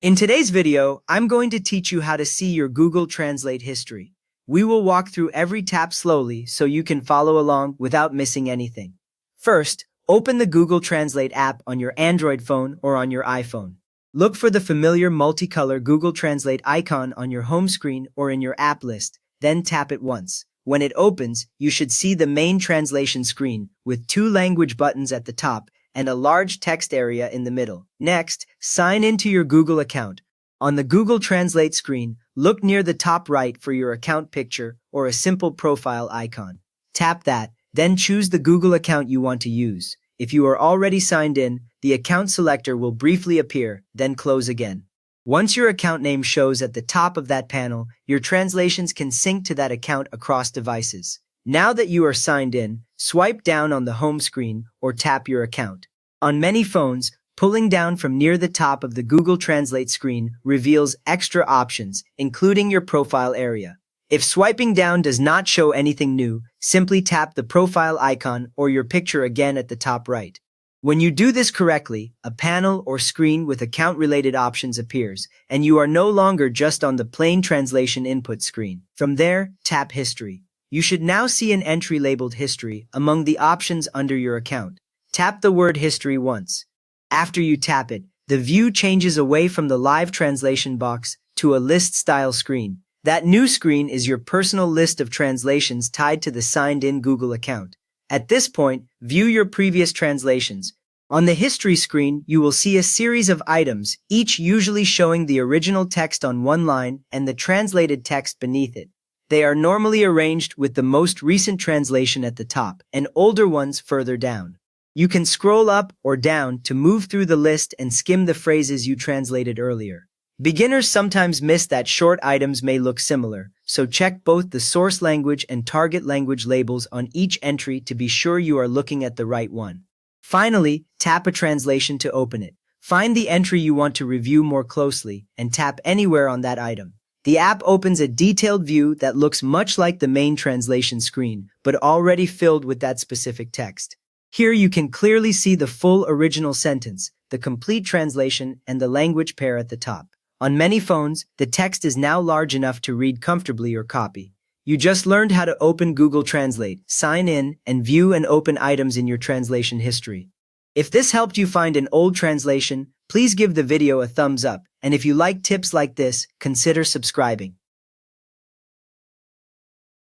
In today's video, I'm going to teach you how to see your Google Translate history. We will walk through every tap slowly so you can follow along without missing anything. First, open the Google Translate app on your Android phone or on your iPhone. Look for the familiar multicolor Google Translate icon on your home screen or in your app list, then tap it once. When it opens, you should see the main translation screen with two language buttons at the top and a large text area in the middle. Next, sign into your Google account. On the Google Translate screen, look near the top right for your account picture or a simple profile icon. Tap that, then choose the Google account you want to use. If you are already signed in, the account selector will briefly appear, then close again. Once your account name shows at the top of that panel, your translations can sync to that account across devices. Now that you are signed in, swipe down on the home screen or tap your account. On many phones, pulling down from near the top of the Google Translate screen reveals extra options, including your profile area. If swiping down does not show anything new, simply tap the profile icon or your picture again at the top right. When you do this correctly, a panel or screen with account-related options appears, and you are no longer just on the plain translation input screen. From there, tap History. You should now see an entry labeled History among the options under your account. Tap the word History once. After you tap it, the view changes away from the live translation box to a list-style screen. That new screen is your personal list of translations tied to the signed-in Google account. At this point, view your previous translations. On the History screen, you will see a series of items, each usually showing the original text on one line and the translated text beneath it. They are normally arranged with the most recent translation at the top and older ones further down. You can scroll up or down to move through the list and skim the phrases you translated earlier. Beginners sometimes miss that short items may look similar, so check both the source language and target language labels on each entry to be sure you are looking at the right one. Finally, tap a translation to open it. Find the entry you want to review more closely and tap anywhere on that item. The app opens a detailed view that looks much like the main translation screen, but already filled with that specific text. Here you can clearly see the full original sentence, the complete translation, and the language pair at the top. On many phones, the text is now large enough to read comfortably or copy. You just learned how to open Google Translate, sign in, and view and open items in your translation history. If this helped you find an old translation, please give the video a thumbs up, and if you like tips like this, consider subscribing.